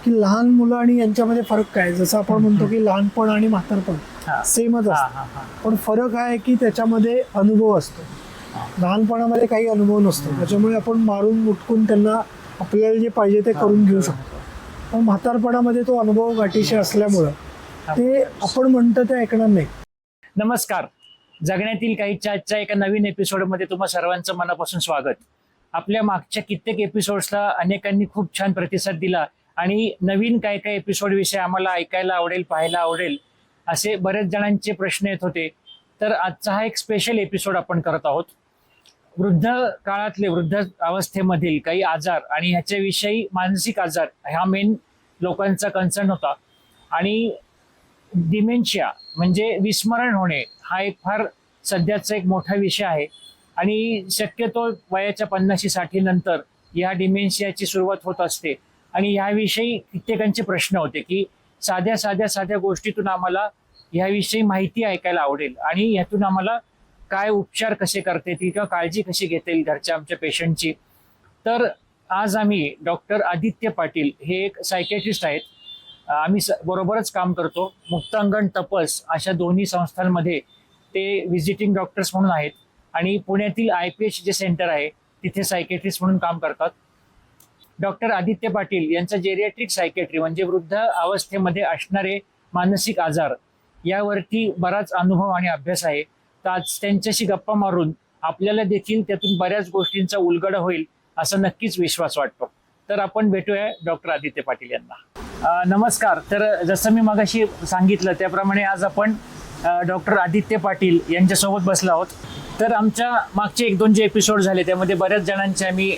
की लहान मुलं आणि यांच्यामध्ये फरक काय. जसं आपण म्हणतो की लहानपण आणि म्हातारपण सेमच असतं, पण फरक आहे की त्याच्यामध्ये अनुभव असतो. लहानपणामध्ये काही अनुभव नसतो, त्याच्यामुळे आपण मारून मुटकून त्यांना आपल्याला जे पाहिजे ते करून घेऊ शकतो. पण म्हातारपणामध्ये तो अनुभव गाठीशी असल्यामुळं ते आपण म्हणतो ते ऐकणार नाही. नमस्कार. जगण्यातील काही चॅटच्या एका नवीन एपिसोडमध्ये तुम्हा सर्वांचं मनापासून स्वागत. आपल्या मागच्या कित्येक एपिसोड्सला अनेकांनी खूप छान प्रतिसाद दिला आणि नवीन काय काय एपिसोड विषयी आम्हाला ऐकायला आवडेल, पाहायला आवडेल असे बरेच जणांचे प्रश्न येत होते. तर आजचा हा एक स्पेशल एपिसोड आपण करत आहोत. वृद्ध काळातले, वृद्ध अवस्थेमधील काही आजार आणि ह्याच्याविषयी मानसिक आजार हा मेन लोकांचा कन्सर्न होता. आणि डिमेन्शिया म्हणजे विस्मरण होणे हा एक फार सध्याचा एक मोठा विषय आहे. आणि शक्यतो वयाच्या 50-60 नंतर या डिमेन्शियाची सुरुवात होत असते. आणि ह्याविषयी कित्येकांचे प्रश्न होते की साध्या गोष्टीतून आम्हाला ह्याविषयी माहिती ऐकायला आवडेल आणि ह्यातून आम्हाला काय उपचार कसे करता येतील किंवा काळजी कशी घेता येईल घरच्या आमच्या पेशंटची. तर आज आम्ही डॉक्टर आदित्य पाटील हे एक सायकॅट्रिस्ट आहेत. आम्ही बरोबरच काम करतो. मुक्तांगण, तपस अशा दोन्ही संस्थांमध्ये ते व्हिजिटिंग डॉक्टर्स म्हणून आहेत आणि पुण्यातील IPH जे सेंटर आहे तिथे सायकॅट्रिस्ट म्हणून काम करतात. डॉक्टर आदित्य पाटील यांचा जेरियाट्रिक सायकॅट्री म्हणजे वृद्ध अवस्थेमध्ये असणारे मानसिक आजार यावरती बराच अनुभव आणि अभ्यास आहे. तर आज त्यांच्याशी गप्पा मारून आपल्याला देखील त्यातून बऱ्याच गोष्टींचा उलगडा होईल असा नक्कीच विश्वास वाटतो. तर आपण भेटूया डॉक्टर आदित्य पाटील यांना. नमस्कार. तर जसं मी मगाशी सांगितलं त्याप्रमाणे आज आपण डॉक्टर आदित्य पाटील यांच्यासोबत बसलो आहोत. तर आमच्या मागचे 1-2 जे एपिसोड झाले त्यामध्ये बऱ्याच जणांचे आम्ही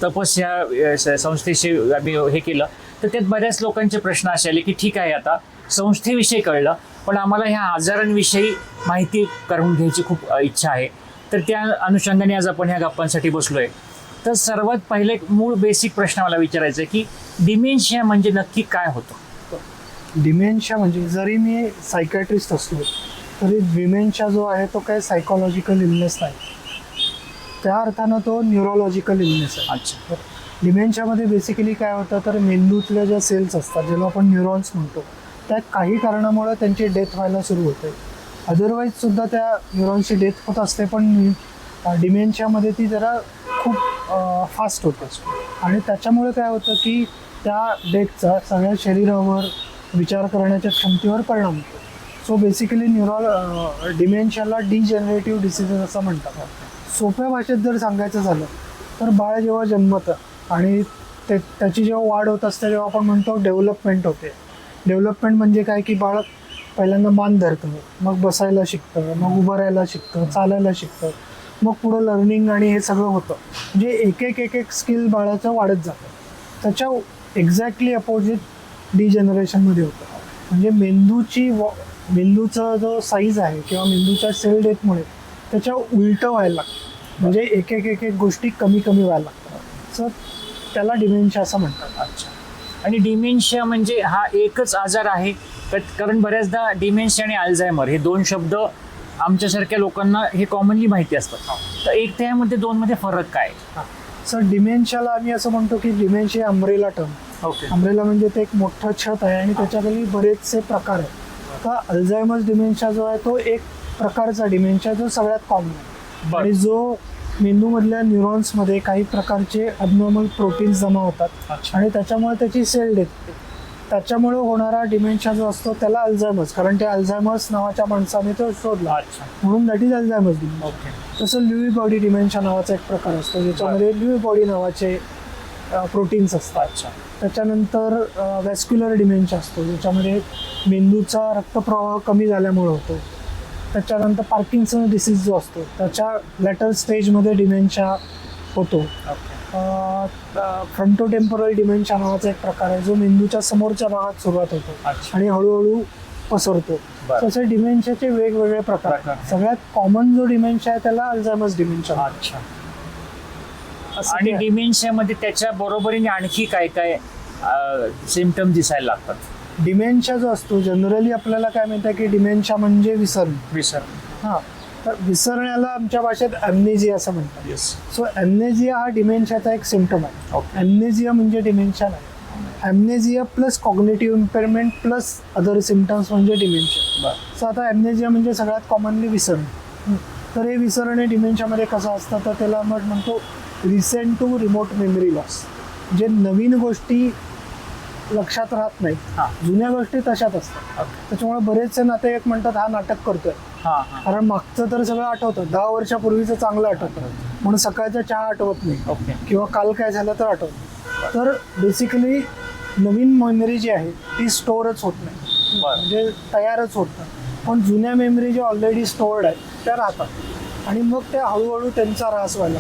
तपस ह्या संस्थेशी आम्ही हे केलं. तर त्यात बऱ्याच लोकांचे प्रश्न असे आले की ठीक आहे, आता संस्थेविषयी कळलं पण आम्हाला ह्या आजारांविषयी माहिती करून घ्यायची खूप इच्छा आहे. तर त्या अनुषंगाने आज आपण ह्या गप्पांसाठी बसलोय. तर सर्वात पहिले मूळ बेसिक प्रश्न मला विचारायचा आहे की डिमेन्शिया म्हणजे नक्की काय होतं. डिमेन्शिया म्हणजे जरी मी सायकॅट्रिस्ट असलो तरी डिमेन्शिया जो आहे तो काही सायकोलॉजिकल इलनेस नाही, त्या अर्थानं तो न्यूरोलॉजिकल इलनेस आहे. अच्छा. डिमेन्शियामध्ये बेसिकली काय होतं तर मेंदूतल्या ज्या सेल्स असतात ज्याला आपण न्यूरॉन्स म्हणतो त्या काही कारणामुळे त्यांची डेथ व्हायला सुरू होते. अदरवाईज सुद्धा त्या न्यूरॉन्सची डेथ होत असते, पण डिमेन्शियामध्ये ती जरा खूप फास्ट होत असते आणि त्याच्यामुळे काय होतं की त्या डेथचा सगळ्या शरीरावर, विचार करण्याच्या क्षमतेवर परिणाम होतो. सो बेसिकली डिमेन्शियाला डिजेनरेटिव्ह डिसीजेस असं म्हणतात. सोप्या भाषेत जर सांगायचं झालं तर बाळ जेव्हा जन्मतं आणि त्याची जेव्हा वाढ होत असते तेव्हा आपण म्हणतो डेव्हलपमेंट होते. डेव्हलपमेंट म्हणजे काय की बाळ पहिल्यांदा मान धरतं, मग बसायला शिकतं, मग उभं राहायला शिकतं, चालायला शिकतं, मग पुढं लर्निंग आणि हे सगळं होतं. म्हणजे एक स्किल बाळाचं वाढत जातं. त्याच्या एक्झॅक्टली अपोजिट डिजेनरेशनमध्ये होतं. म्हणजे मेंदूचा जो साईज आहे किंवा मेंदूच्या सेल डेथमुळे त्याच्या उलटं व्हायला लागतं. म्हणजे एक गोष्टी कमी व्हायला लागतात. सो त्याला डिमेन्शिया असं म्हणतात. अच्छा. आणि डिमेन्शिया म्हणजे हा एकच आजार आहे कारण बऱ्याचदा डिमेन्शिया आणि अल्झायमर हे 2 शब्द आमच्यासारख्या लोकांना हे कॉमनली माहिती असतात. तर एक त्यामध्ये 2 मध्ये फरक काय? सर डिमेन्शियाला आम्ही असं म्हणतो की dementia umbrella term. Okay. Umbrella म्हणजे ते एक मोठं छत आहे आणि त्याच्याखाली बरेचसे प्रकार आहेत. तर अल्झायमर्स डिमेन्शिया जो आहे तो एक प्रकारचा डिमेन्शिया जो सगळ्यात कॉमन आहे आणि जो मेंदूमधल्या न्यूरॉन्समध्ये काही प्रकारचे अबनॉर्मल प्रोटीन्स जमा होतात आणि त्याच्यामुळे त्याची सेल डेथ होते. त्याच्यामुळे होणारा डिमेन्शिया जो असतो त्याला अल्झायमर्स, कारण ते अल्झायमर्स नावाच्या माणसाने तो शोधला म्हणून that is Alzheimer's dementia. Okay. तसं ल्युई बॉडी डिमेन्शिया नावाचा एक प्रकार असतो ज्याच्यामध्ये ल्युई बॉडी नावाचे प्रोटीन्स असतात. त्याच्यानंतर वॅस्क्युलर डिमेन्शिया असतो ज्याच्यामध्ये मेंदूचा रक्तप्रवाह कमी झाल्यामुळे होतो. त्याच्यानंतर पार्किन्सन डिसीज जो असतो त्याच्या लेटर स्टेजमध्ये डिमेन्शिया होतो. फ्रंटोटेम्पोरल डिमेन्शिया नावाचा एक प्रकार आहे जो मेंदूच्या समोरच्या भागात सुरुवात होतो आणि हळूहळू पसरतो. तसे डिमेन्शियाचे वेगवेगळे प्रकार. सगळ्यात कॉमन जो डिमेन्शिया आहे त्याला अल्झायमर्स डिमेन्शिया. अच्छा. आणि डिमेन्शियामध्ये त्याच्या बरोबरीने आणखी काय काय सिम्पटम दिसायला लागतात? डिमेन्शिया जो असतो जनरली आपल्याला काय माहिती की डिमेन्शिया म्हणजे विसरण. हां, तर विसरण्याला आमच्या भाषेत ॲम्नेजिया असं म्हणतात. सो ॲम्नेजिया हा डिमेन्शियाचा एक सिम्पटम आहे. ॲम्नेजिया म्हणजे डिमेन्शिया नाही. Amnesia plus cognitive impairment plus other symptoms म्हणजे डिमेन्शिया. सो आता ॲम्नेझिया म्हणजे सगळ्यात कॉमनली विसरणे. तर हे विसरणे डिमेन्शियामध्ये कसं असतं तर त्याला मग म्हणतो recent to remote memory loss. जे नवीन गोष्टी लक्षात राहत नाहीत, जुन्या गोष्टी तशाच असतात. त्याच्यामुळे बरेचसे नातेवाईक म्हणतात हा नाटक करतोय, कारण मागचं तर सगळं आठवतं, 10 वर्षापूर्वीचं चांगलं आठवतं म्हणून सकाळचा चहा आठवत नाही किंवा काल काय झालं तर आठवत. तर बेसिकली नवीन मेमरी जी आहे ती स्टोअरच होत नाही, म्हणजे तयारच होत नाही. पण जुन्या मेमरी ज्या ऑलरेडी स्टोअर्ड आहेत त्या राहतात आणि मग त्या हळूहळू त्यांचा ऱ्हास व्हायला.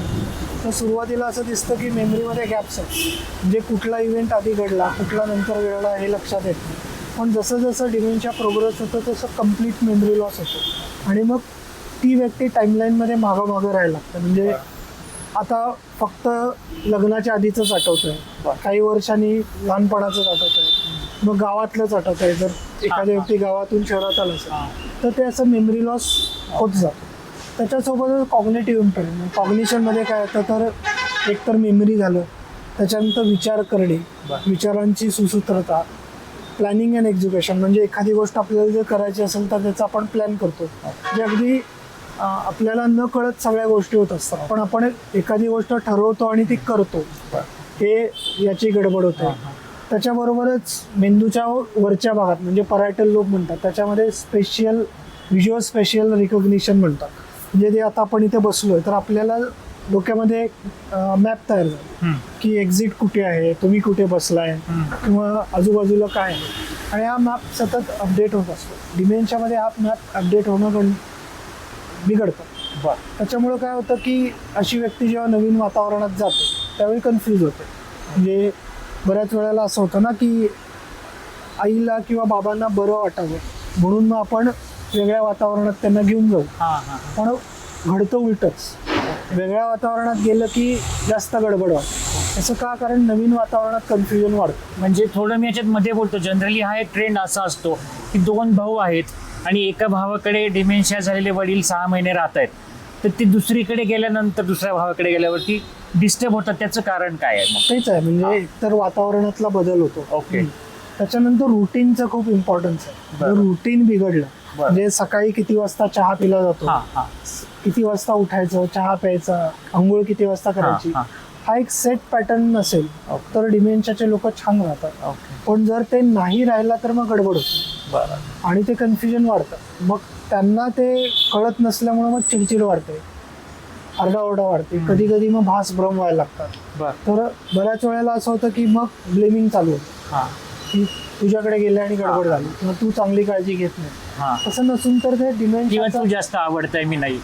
तर सुरुवातीला असं दिसतं की मेमरीमध्ये गॅप्स आहेत, म्हणजे कुठला इव्हेंट आधी घडला कुठला नंतर घडला हे लक्षात येत नाही. पण जसं जसं डिमेन्शिया प्रोग्रेस होतं तसं कम्प्लीट मेमरी लॉस होतो आणि मग ती व्यक्ती टाईमलाईनमध्ये मागं राहायला लागतं. म्हणजे आता फक्त लग्नाच्या आधीचंच आठवतंय, काही वर्षांनी लहानपणाचंच आठवतंय, मग गावातलंच आठवतंय. जर एखादी व्यक्ती गावातून शहरात आला असेल तर ते असं मेमरी लॉस होत जातं. त्याच्यासोबतच कॉग्नेटिव्ह इम्पेअरमेंट. कॉग्निशनमध्ये काय होतं तर एकतर मेमरी झालं, त्याच्यानंतर विचार करणे, विचारांची सुसूत्रता, प्लॅनिंग अँड एक्झिक्युशन. म्हणजे एखादी गोष्ट आपल्याला जर करायची असेल तर त्याचा आपण प्लॅन करतो, जे अगदी आपल्याला न कळत सगळ्या गोष्टी होत असतात. पण आपण एखादी गोष्ट ठरवतो आणि ती करतो, हे याची गडबड होते. त्याच्याबरोबरच मेंदूच्या वरच्या भागात म्हणजे परायटल लोब म्हणतात, त्याच्यामध्ये स्पेशियल व्हिज्युअल स्पेशियल रिकॉग्निशन म्हणतात. म्हणजे ते आता आपण इथे बसलोय तर आपल्याला डोक्यामध्ये मॅप तयार झाला की एक्झिट कुठे आहे, तुम्ही कुठे बसलाय किंवा आजूबाजूला काय आहे, आणि हा मॅप सतत अपडेट होत असतो. डिमेन्शियामध्ये हा मॅप अपडेट होणं बिघडतं. त्याच्यामुळं काय होतं की अशी व्यक्ती जेव्हा नवीन वातावरणात जाते त्यावेळी कन्फ्यूज होते. म्हणजे बऱ्याच वेळेला असं होतं ना की आईला किंवा बाबांना बरं वाटावं म्हणून मग आपण वेगळ्या वातावरणात त्यांना घेऊन जाऊ, पण घडतं उलटंच. वेगळ्या वातावरणात गेलं की जास्त गडबड वाटतं. असं का? कारण नवीन वातावरणात कन्फ्युजन वाढतं. म्हणजे थोडं मी याच्यात मध्ये बोलतो, जनरली हा एक ट्रेंड असा असतो की 2 भाऊ आहेत आणि एका भावाकडे डिमेन्शिया झालेले वडील 6 महिने राहत आहेत, तर ते दुसरीकडे गेल्यानंतर दुसऱ्या भावाकडे गेल्यावरती डिस्टर्ब होतात. त्याचं कारण काय आहे? मग तेच आहे, म्हणजे एकतर वातावरणातला बदल होतो. ओके. त्याच्यानंतर रुटीनचं खूप इम्पॉर्टन्स आहे. रुटीन बिघडलं म्हणजे सकाळी किती वाजता चहा पिला जातो, किती वाजता उठायचं, चहा प्यायचा, आंघोळ किती वाजता करायची, हा एक सेट पॅटर्न नसेल तर डिमेन्शियाचे लोक छान राहतात. पण जर ते नाही राहिला तर मग गडबड होते आणि ते कन्फ्युजन वाढतं. मग त्यांना ते कळत नसल्यामुळे मग चिडचिड वाढते, आरडाओरडा वाढते, कधी कधी मग भास भ्रम व्हायला लागतात. तर बऱ्याच वेळेला असं होतं की मग ब्लेमिंग चालू होतं की तुझ्याकडे गेले आणि गडबड झाली किंवा तू चांगली काळजी घेत नाही. तसं नसून तर ते डिमेन्शिया तू जास्त आवडतंय, मी नाही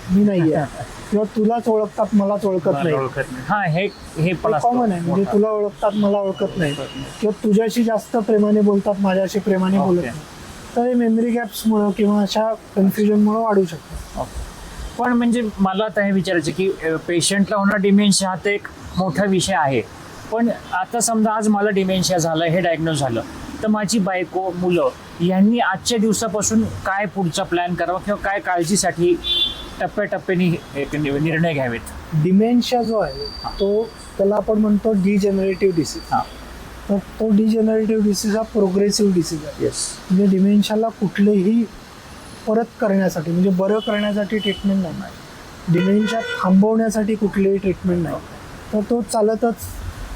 किंवा तुलाच ओळखतात मलाच ओळखत नाही. हे पण कॉमन आहे. म्हणजे तुला ओळखतात मला ओळखत नाही किंवा तुझ्याशी जास्त प्रेमाने बोलतात माझ्याशी प्रेमाने बोलत नाही. तर हे मेमरी गॅप्समुळं किंवा अशा कन्फ्युजनमुळं वाढू शकतं. पण म्हणजे मला आता हे विचारायचं की पेशंटला होणार डिमेन्शिया हा तर एक मोठा विषय आहे, पण आता समजा आज मला डिमेन्शिया झालं, हे डायग्नोज झालं, तर माझी बायको, मुलं यांनी आजच्या दिवसापासून काय पुढचा प्लॅन करावा किंवा काय काळजीसाठी टप्प्याटप्प्याने निर्णय घ्यावेत? डिमेन्शिया जो आहे त्याला आपण म्हणतो डिजेनरेटिव्ह डिसीज. तर तो डिजेनरेटिव्ह डिसीज हा प्रोग्रेसिव्ह डिसीज आहे. म्हणजे डिमेन्शियाला कुठलेही परत करण्यासाठी म्हणजे बरं करण्यासाठी ट्रीटमेंट नाही, डिमेन्शिया थांबवण्यासाठी कुठलीही ट्रीटमेंट नाही. तर तो चालतच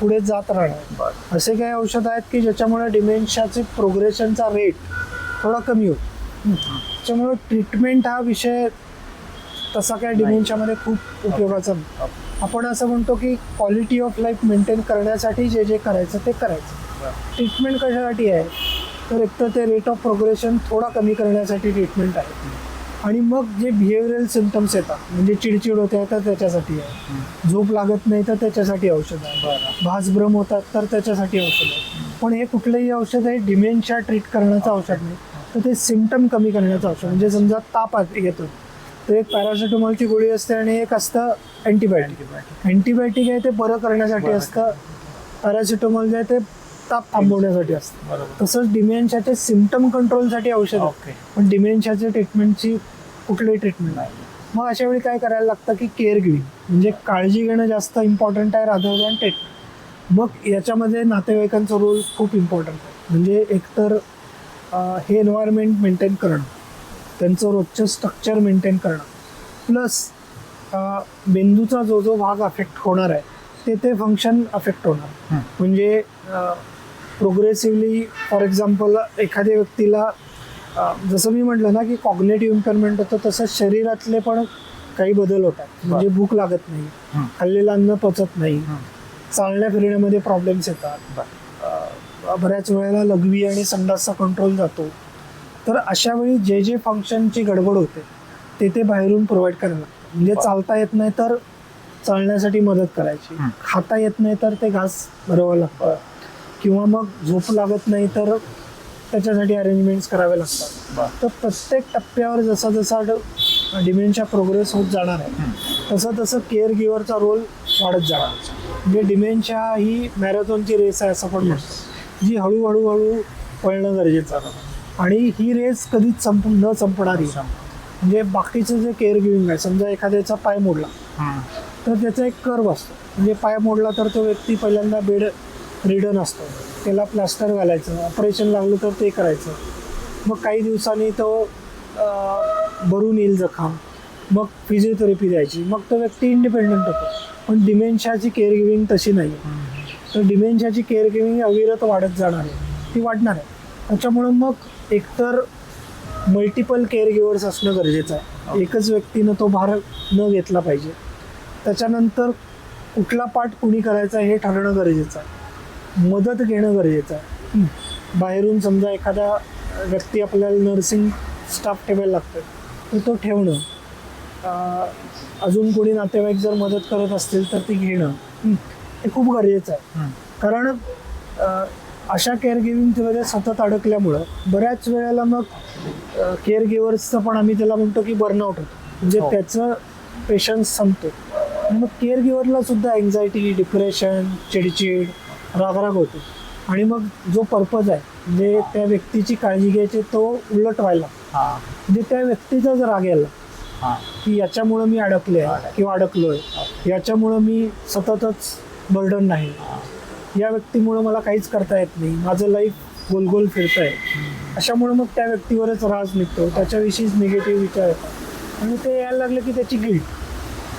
पुढे जात राहणार. असे काही औषध आहेत की ज्याच्यामुळे डिमेन्शियाचे प्रोग्रेशनचा रेट थोडा कमी होतो. त्याच्यामुळे ट्रीटमेंट हा विषय तसा काय डिमेन्शियामध्ये खूप उपयोगाचा नाही. आपण असं म्हणतो की क्वालिटी ऑफ लाईफ मेंटेन करण्यासाठी जे जे करायचं ते करायचं. ट्रीटमेंट कशासाठी आहे तर एकतर ते रेट ऑफ प्रोग्रेशन थोडा कमी करण्यासाठी ट्रीटमेंट आहे, आणि मग जे बिहेवियरल सिम्पटम्स येतात म्हणजे चिडचिड होते तर त्याच्यासाठी आहे, झोप लागत नाही तर त्याच्यासाठी औषध आहे, भासभ्रम होतात तर त्याच्यासाठी औषध आहे. पण हे कुठलंही औषध आहे डिमेन्शिया ट्रीट करण्याचं औषध नाही, तर ते सिम्पटम कमी करण्याचं औषध. म्हणजे समजा ताप येतो तर एक पॅरासिटामॉलची गोळी असते आणि एक असतं अँटीबायोटिक आहे ते बरं करण्यासाठी असतं, पॅरासिटामॉल जे आहे ते ताप थांबवण्यासाठी असतं. तसंच डिमेन्शियाचे सिम्पटम कंट्रोलसाठी औषध आहे, पण डिमेन्शियाच्या ट्रीटमेंटची कुठलीही ट्रीटमेंट नाही. मग अशा वेळी काय करायला लागतं की केअर गिव्हिंग म्हणजे काळजी घेणं जास्त इम्पॉर्टंट आहे रादर दॅन ट्रीटमेंट. मग याच्यामध्ये नातेवाईकांचा रोल खूप इम्पॉर्टंट आहे. म्हणजे एकतर हे एन्व्हायरमेंट मेंटेन करणं, त्यांचं रोजचं स्ट्रक्चर मेंटेन करणं, प्लस मेंदूचा जो जो भाग अफेक्ट होणार आहे ते फंक्शन अफेक्ट होणार. म्हणजे प्रोग्रेसिव्हली फॉर एक्झाम्पल एखाद्या व्यक्तीला जसं मी म्हटलं ना की कॉग्नेटिव्ह इम्पेअरमेंट होतं, तसंच शरीरातले पण काही बदल होतात. म्हणजे भूक लागत नाही, खाल्लेलं अन्न पचत नाही, चालण्या फिरण्यामध्ये प्रॉब्लेम्स येतात, बऱ्याच वेळेला लघवी आणि संडासचा कंट्रोल जातो. तर अशा वेळी जे जे फंक्शनची गडबड होते ते बाहेरून प्रोव्हाइड करायला लागतं. म्हणजे चालता येत नाही तर चालण्यासाठी मदत करायची, खाता येत नाही तर ते घास भरावं लागतं, किंवा मग झोप लागत नाही तर त्याच्यासाठी अरेंजमेंट्स करावे लागतात. तर प्रत्येक टप्प्यावर जसा जसा डिमेन्शिया प्रोग्रेस होत जाणार आहे तसं तसं केअर गिव्हरचा रोल वाढत जाणार. म्हणजे डिमेन्शिया ही मॅरेथॉनची रेस आहे असं पण म्हणतो, जी हळूहळू हळू पळणं गरजेचं आहे. आणि ही रेस कधीच न संपणारी. म्हणजे बाकीचं जे केअर गिव्हिंग आहे, समजा एखाद्याचा पाय मोडला तर त्याचा एक कर्व असतो. म्हणजे पाय मोडला तर तो व्यक्ती पहिल्यांदा बेड रिडन असतो, त्याला प्लास्टर घालायचं, ऑपरेशन लागलं तर ते करायचं, मग काही दिवसांनी तो भरून येईल जखम, मग फिजिओथेरपी द्यायची, मग तो व्यक्ती इंडिपेंडंट होतो. पण डिमेन्शियाची केअर गिव्हिंग तशी नाही आहे. तर डिमेन्शियाची केअर गिव्हिंग अविरत वाढत जाणार आहे, ती वाढणार आहे. त्याच्यामुळं मग एकतर मल्टिपल केअर गिव्हर्स असणं गरजेचं आहे. एकच व्यक्तीनं तो भार न घेतला पाहिजे. त्याच्यानंतर कुठला पार्ट कुणी करायचा हे ठरवणं गरजेचं आहे. मदत घेणं गरजेचं आहे. बाहेरून समजा एखादा व्यक्ती आपल्याला नर्सिंग स्टाफ ठेवायला लागतं तर तो ठेवणं, अजून कोणी नातेवाईक जर मदत करत असतील तर ती घेणं हे खूप गरजेचं आहे. कारण अशा केअर गिव्हिंगमध्ये सतत अडकल्यामुळं बऱ्याच वेळेला मग केअर गिव्हर्सचं पण आम्ही त्याला म्हणतो की बर्नआउट होतं. म्हणजे त्याचं पेशन्स संपतो. आणि मग केअर गिव्हरला सुद्धा एन्झायटी, डिप्रेशन, चिडचिड, रागराग होतो. आणि मग जो पर्पज आहे म्हणजे त्या व्यक्तीची काळजी घ्यायची तो उलट व्हायला, म्हणजे त्या व्यक्तीचाच राग यायला की याच्यामुळं मी अडकले आहे किंवा अडकलोय, याच्यामुळं मी सततच बर्डन नाही, या व्यक्तीमुळं मला काहीच करता येत नाही, माझं लाईफ गोलगोल फिरतंय. अशामुळं मग त्या व्यक्तीवरच राज निघतो, त्याच्याविषयीच निगेटिव्ह विचार येतात आणि ते यायला लागलं की त्याची गिल्ट,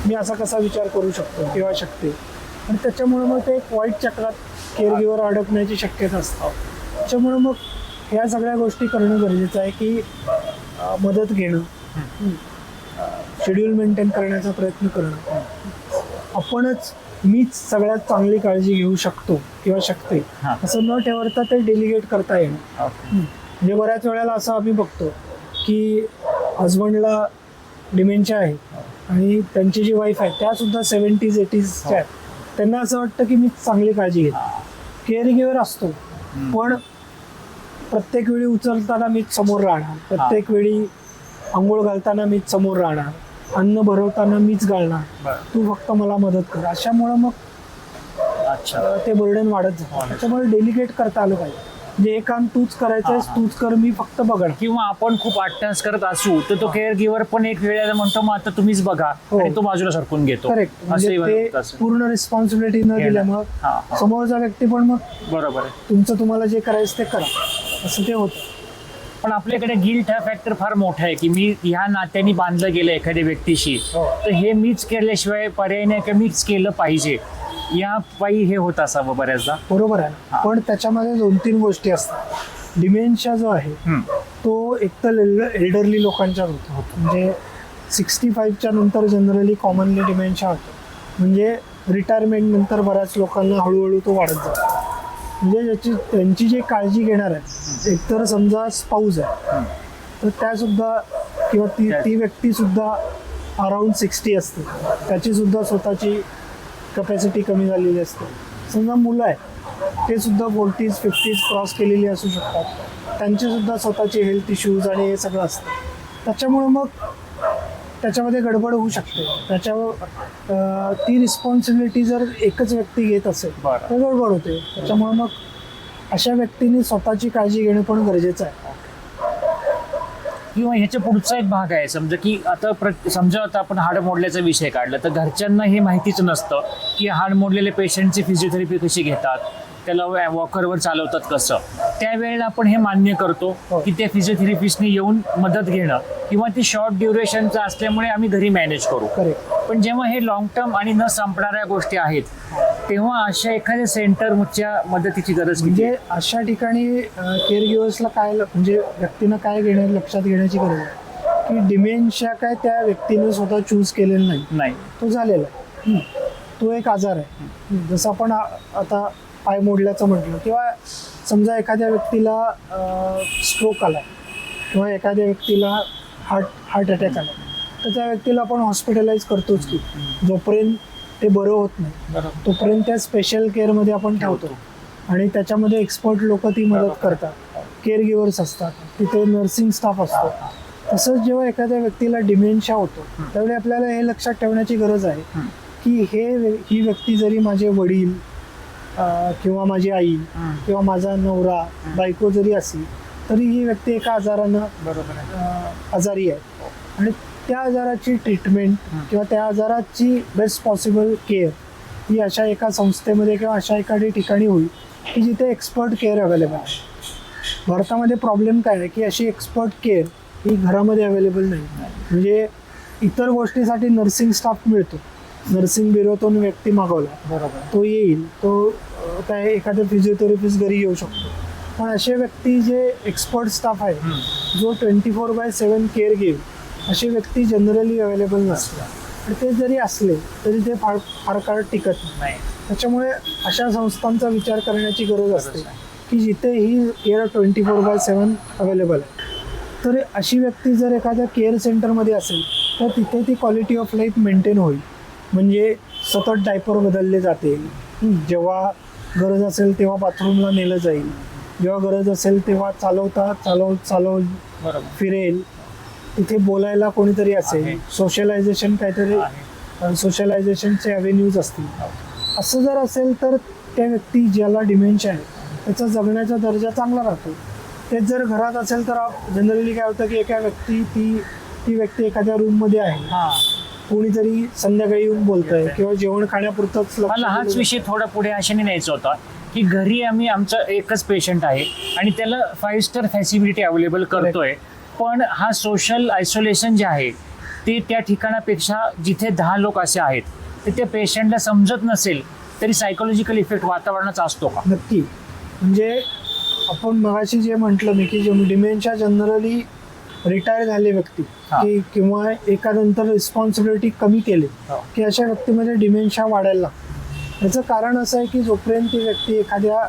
मी असा कसा विचार करू शकतो किंवा शकते. आणि त्याच्यामुळं मग ते एक वाईट चक्रात केअर गिव्हर अडकण्याची शक्यता असते. त्याच्यामुळं मग ह्या सगळ्या गोष्टी करणं गरजेचं आहे की मदत घेणं, शेड्यूल मेंटेन करण्याचा प्रयत्न करणं, आपणच मीच सगळ्यात चांगली काळजी घेऊ शकतो किंवा शकते असं न ठेवता ते डेलिगेट करता येणं. म्हणजे बऱ्याच वेळेला असं आम्ही बघतो की हजबंडला डिमेन्शिया आहे आणि त्यांची जी वाईफ आहे त्या सुद्धा 70s 80sच्या आहेत. त्यांना असं वाटतं की मी चांगली काळजी घेतो, केअर गिव्हर असतो, पण प्रत्येक वेळी उचलताना मीच समोर राहणार, प्रत्येक वेळी आंघोळ घालताना मीच समोर राहणार, अन्न भरवताना मीच घालणार, तू फक्त मला मदत कर. अशामुळं मग ते बर्डन वाढत जातं. त्याच्यामुळे डेलिगेट करता आलं पाहिजे. म्हणजे हे काम तूच करायचं, तूच कर, मी फक्त बघणार. किंवा आपण खूप अटेन्स करत असू तर तो केअर गिव्हर पण एक वेळेला म्हणतो मग आता तुम्हीच बघा आणि तो बाजूला सरकून घेतो. करेक्ट. म्हणजे ते पूर्ण रिस्पॉन्सिबिलिटी न दिल्यामुळे समोरचा व्यक्ती पण मग बरोबर आहे, तुमचं तुम्हाला जे करायचं ते करा असं ते होतं. पण आपल्याकडे गिल्ट हा फॅक्टर फार मोठा आहे की मी ह्या नात्याने बांधलं गेलं एखाद्या व्यक्तीशी, तर हे मीच केल्याशिवाय पर्याय नाही की मीच केलं पाहिजे, या पायी हे होत असावं बऱ्याचदा. बरोबर आहे. पण त्याच्यामध्ये 2-3 गोष्टी असतात. डिमेन्शिया जो आहे तो एकतर एल्डरली लोकांच्यात होतो. म्हणजे 65च्या नंतर जनरली कॉमनली डिमेन्शिया होतो. म्हणजे रिटायरमेंट नंतर बऱ्याच लोकांना हळूहळू तो वाढत जातो. म्हणजे त्यांची जी काळजी घेणार आहे, एकतर समजा स्पाऊस आहे तर त्यासुद्धा किंवा ती व्यक्तीसुद्धा अराउंड 60 असते, त्याची सुद्धा स्वतःची कपॅसिटी कमी झालेली असते. समजा मुलं आहे ते सुद्धा 40s 50s क्रॉस केलेली असू शकतात, त्यांचेसुद्धा स्वतःचे हेल्थ इश्यूज आणि हे सगळं असतं. त्याच्यामुळं मग त्याच्यामध्ये गडबड होऊ शकते. त्याच्यावर ती रिस्पॉन्सिबिलिटी जर एकच व्यक्ती घेत असेल तर गडबड होते. त्याच्यामुळं मग अशा व्यक्तीने स्वतःची काळजी घेणं पण गरजेचं आहे. किंवा ह्याच्या पुढचा एक भाग आहे, समजा की आता समजा आता आपण हाड मोडल्याचा विषय काढला तर घरच्यांना हे माहितीच नसतं की हाड मोडलेल्या पेशंटची फिजिओथेरपी कशी घेतात, त्याला वॉकरवर चालवतात कसं. त्यावेळेला आपण हे मान्य करतो की त्या फिजिओथेरपिस्टने येऊन मदत घेणं किंवा ती शॉर्ट ड्युरेशनचं असल्यामुळे आम्ही घरी मॅनेज करू. करेक्ट. पण जेव्हा हे लॉंग टर्म आणि न संपणाऱ्या गोष्टी आहेत तेव्हा अशा एखाद्या सेंटरच्या मदतीची गरज म्हणजे अशा ठिकाणी केअर गिव्हर्सला काय म्हणजे व्यक्तीनं काय लक्षात घेण्याची गरज आहे की डिमेन्शिया काय त्या व्यक्तीने स्वतः चूज केलेलं नाही, तो झालेला आहे. तो एक आजार आहे. जसं आपण आता पाय मोडल्याचं म्हटलं किंवा समजा एखाद्या व्यक्तीला स्ट्रोक आला किंवा एखाद्या व्यक्तीला हार्ट अटॅक आला तर त्या व्यक्तीला आपण हॉस्पिटलाइज करतोच की जोपर्यंत ते बरं होत नाही तोपर्यंत त्या स्पेशल केअरमध्ये आपण ठेवतो आणि त्याच्यामध्ये एक्सपर्ट लोक ती मदत करतात, केअर गिव्हर्स असतात, तिथे नर्सिंग स्टाफ असतो. तसंच जेव्हा एखाद्या व्यक्तीला डिमेन्शिया होतो त्यावेळी आपल्याला हे लक्षात ठेवण्याची गरज आहे की ही व्यक्ती जरी माझे वडील किंवा माझी आई किंवा माझा नवरा बायको जरी असली तरी ही व्यक्ती एका आजारानं आजारी आहे आणि त्या आजाराची ट्रीटमेंट किंवा त्या आजाराची बेस्ट पॉसिबल केअर ही अशा एका संस्थेमध्ये किंवा अशा एखाद्या ठिकाणी होईल की जिथे एक्सपर्ट केअर अवेलेबल आहे. भारतामध्ये प्रॉब्लेम काय आहे की अशी एक्सपर्ट केअर ही घरामध्ये अवेलेबल नाही. म्हणजे इतर गोष्टीसाठी नर्सिंग स्टाफ मिळतो, नर्सिंग ब्युरोतून व्यक्ती मागवला तो येईल, तो काय एखादा फिजिओथेरपिस्ट घरी येऊ शकतो. पण असे व्यक्ती जे एक्सपर्ट स्टाफ आहे जो 24/7 केअर घेईल अशी व्यक्ती जनरली अवेलेबल नसते आणि ते जरी असले तरी ते फार काळ टिकत नाही. त्याच्यामुळे अशा संस्थांचा विचार करण्याची गरज असते की जिथे ही केअर 24/7 अवेलेबल आहे. तर अशी व्यक्ती जर एखाद्या केअर सेंटरमध्ये असेल तर तिथे ती क्वालिटी ऑफ लाईफ मेंटेन होईल. म्हणजे सतत डायपर बदलले जातील, जेव्हा गरज असेल तेव्हा बाथरूमला नेलं जाईल, जेव्हा गरज असेल तेव्हा चालव फिरेल, तिथे बोलायला कोणीतरी असेल, सोशलायझेशन काहीतरी सोशलायझेशनचे अव्हेन्यूज असतील. असं जर असेल तर त्या व्यक्ती ज्याला डिमेन्शिया आहे त्याचा जगण्याचा दर्जा चांगला राहतो. तेच जर घरात असेल तर जनरली काय होतं की एका व्यक्ती ती व्यक्ती एखाद्या रूममध्ये आहे, कोणीतरी संध्याकाळी येऊन बोलतंय किंवा जेवण खाण्यापुरतंच. मला हाच विषय थोडा पुढे अशाने न्यायचा होता की घरी आमचा एकच पेशंट आहे आणि त्याला 5 स्टार फॅसिलिटी अवेलेबल करतोय, पण हा सोशल आयसोलेशन जे आहे ते त्या ठिकाणापेक्षा जिथे 10 लोक असे आहेत तर त्या पेशंटला समजत नसेल तरी सायकोलॉजिकल इफेक्ट वातावरणाचा असतो का? नक्की. म्हणजे आपण मगाशी जे म्हटलं मी की डिमेन्शिया जनरली रिटायर झाले व्यक्ती की किंवा एकानंतर रिस्पॉन्सिबिलिटी कमी केली की अशा व्यक्तीमध्ये डिमेन्शिया वाढायला लागतो. याचं कारण असं आहे की जोपर्यंत ती व्यक्ती एखाद्या